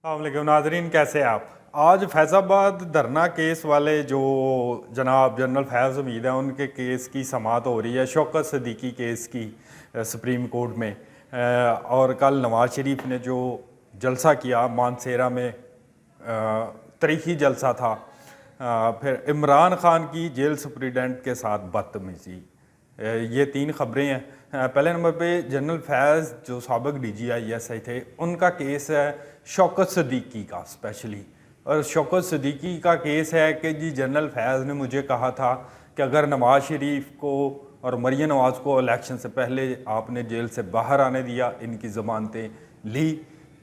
अस्सलामुअलैकुम नाजरीन, कैसे आप। आज फैज़ाबाद धरना केस वाले जो जनाब जनरल फैज़ हमीद हैं उनके केस की समाअत हो रही है, शौकत सदीकी केस की सुप्रीम कोर्ट में। और कल नवाज़ शरीफ ने जो जलसा किया मानसेरा में, तारीखी जलसा था। फिर इमरान खान की जेल सुप्रिटेंडेंट के साथ बदतमीज़ी, ये तीन ख़बरें हैं। पहले नंबर पे जनरल फैज़ जो साबिक DGISI थे, उनका केस है शौकत सदीकी का स्पेशली। और शौकत सदीकी का केस है कि जी जनरल फैज़ ने मुझे कहा था कि अगर नवाज़ शरीफ को और मरियम नवाज़ को इलेक्शन से पहले आपने जेल से बाहर आने दिया, इनकी ज़मानतें ली,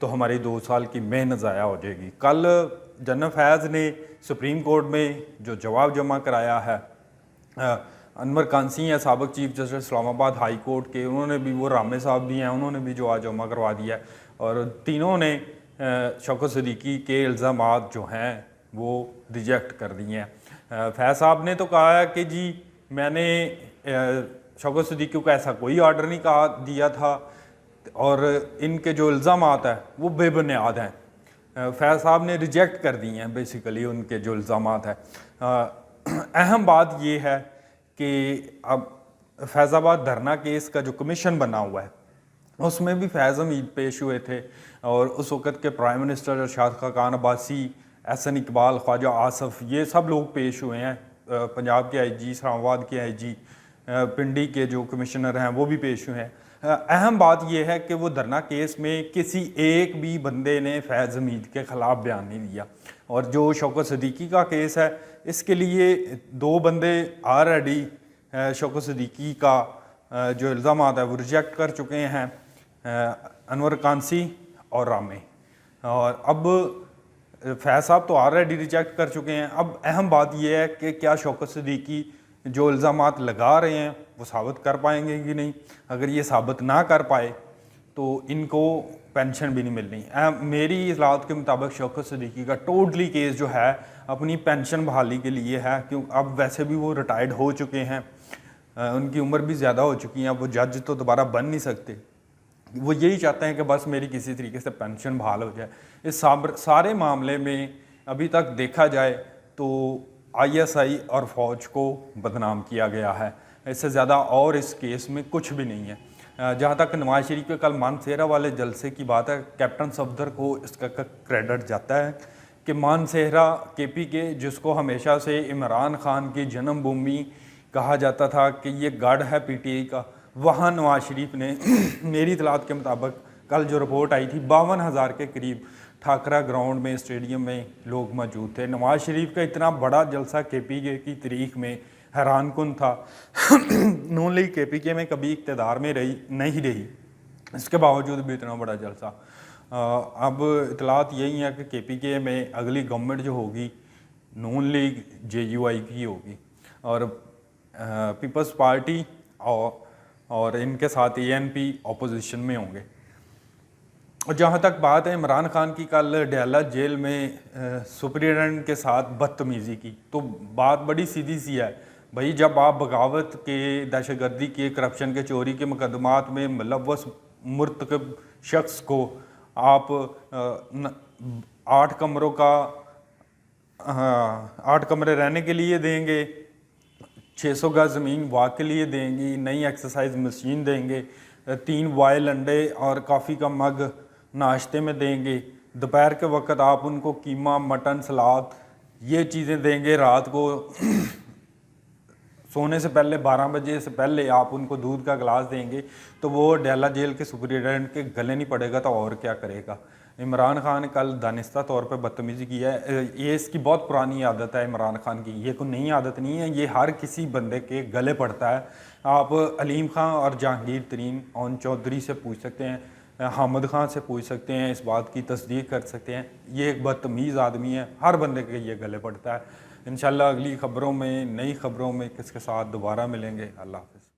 तो हमारी 2 साल की मेहनत ज़ाया हो जाएगी। कल जनरल फैज़ ने सुप्रीम कोर्ट में जो जवाब जमा कराया है, अनवर कांसी हैं साबिक chief justice Islamabad high court के, उन्होंने भी, वो रामे साहब भी हैं, उन्होंने भी जवाब जमा करवा दिया है। और तीनों ने शौकत सदीकी के इल्ज़ामात जो हैं वो रिजेक्ट कर दिए हैं। फैज़ साहब ने तो कहा है कि जी मैंने शौकत सदीकी को ऐसा कोई ऑर्डर नहीं कहा दिया था और इनके जो इल्ज़ामात हैं वो बेबुनियाद हैं। फैज़ साहब ने रिजेक्ट कर दिए हैं बेसिकली उनके जो इल्ज़ामात हैं। अहम बात ये है कि अब फैज़ाबाद धरना केस का जो कमीशन बना हुआ है उसमें भी फैज़ हमीद पेश हुए थे, और उस वक़्त के प्राइम मिनिस्टर अरशाद खान अब्बासी, एहसन इकबाल, ख्वाजा आसफ़, ये सब लोग पेश हुए हैं। पंजाब के IG, इस्लामाबाद के IG, पिंडी के जो कमिश्नर हैं वो भी पेश हुए हैं। अहम बात यह है कि वो धरना केस में किसी एक भी बंदे ने फैज़ हमीद के ख़िलाफ़ बयान नहीं दिया। और जो शौकत सदीकी का केस है, इसके लिए 2 बंदे ऑलरेडी शौकत सदीकी का जो इल्ज़ामात है वो रिजेक्ट कर चुके हैं, अनवर कांसी और रामे। और अब फैज़ साहब तो ऑलरेडी रिजेक्ट कर चुके हैं। अब अहम बात यह है कि क्या शौकत सदीकी जो इल्ज़ामात लगा रहे हैं वो साबित कर पाएंगे कि नहीं। अगर ये साबित ना कर पाए तो इनको पेंशन भी नहीं मिलनी। मेरी इतलात के मुताबिक शौकत सदीकी का टोटली केस जो है अपनी पेंशन बहाली के लिए है, क्यों अब वैसे भी वो रिटायर्ड हो चुके हैं, उनकी उम्र भी ज़्यादा हो चुकी है, अब वो जज तो दोबारा बन नहीं सकते। वो यही चाहते हैं कि बस मेरी किसी तरीके से पेंशन बहाल हो जाए। इस सारे मामले में अभी तक देखा जाए तो ISI और फ़ौज को बदनाम किया गया है, इससे ज़्यादा और इस केस में कुछ भी नहीं है। जहाँ तक नवाज शरीफ के कल मानसेरा वाले जलसे की बात है, कैप्टन सफदर को इसका क्रेडिट जाता है कि मानसेरा KPK, जिसको हमेशा से इमरान खान की जन्मभूमि कहा जाता था कि ये गढ़ है PTI का, वहाँ नवाज शरीफ ने मेरी इतलात के मुताबिक कल जो रिपोर्ट आई थी 52,000 के करीब ठाकरा ग्राउंड में, स्टेडियम में लोग मौजूद थे। नवाज शरीफ का इतना बड़ा जलसा KPK की तारीख में हैरान कुन था। नून लीग KPK में कभी इक़्तिदार में नहीं रही, इसके बावजूद भी इतना बड़ा जलसा। अब इतलात यही है कि KPK में अगली गवर्नमेंट जो होगी नून लीग JUI की होगी, और पीपल्स पार्टी और इनके साथ ANP अपोजिशन में होंगे। और जहाँ तक बात है इमरान खान की, कल डयाला जेल में सुप्रिटेंडेंट के साथ बदतमीज़ी की, तो बात बड़ी सीधी सी है भाई। जब आप बगावत के, दहशतगर्दी के, करप्शन के, चोरी के मुकदमात में मुलव्वस मुर्तकब शख्स को आप 8 कमरे रहने के लिए देंगे, 600 गज ज़मीन वाक के लिए देंगी, नई एक्सरसाइज मशीन देंगे, 3 बॉयल अंडे और कॉफ़ी का मग नाश्ते में देंगे, दोपहर के वक्त आप उनको कीमा, मटन, सलाद, ये चीज़ें देंगे, रात को सोने से पहले 12 बजे से पहले आप उनको दूध का गिलास देंगे, तो वो डयाला जेल के सुप्रिटेंडेंट के गले नहीं पड़ेगा तो और क्या करेगा। इमरान खान ने कल दानिस्ता तौर पे बदतमीज़ी की है। ये इसकी बहुत पुरानी आदत है इमरान खान की, ये कोई नई आदत नहीं है, ये हर किसी बंदे के गले पड़ता है। आप अलीम खां और जहांगीर तरीन ओन चौधरी से पूछ सकते हैं, हामिद खान से पूछ सकते हैं, इस बात की तस्दीक कर सकते हैं। ये एक बदतमीज़ आदमी है, हर बंदे के ये गले पड़ता है। इंशाल्लाह अगली ख़बरों में, नई ख़बरों में किसके साथ दोबारा मिलेंगे। अल्लाह हाफ़िज़।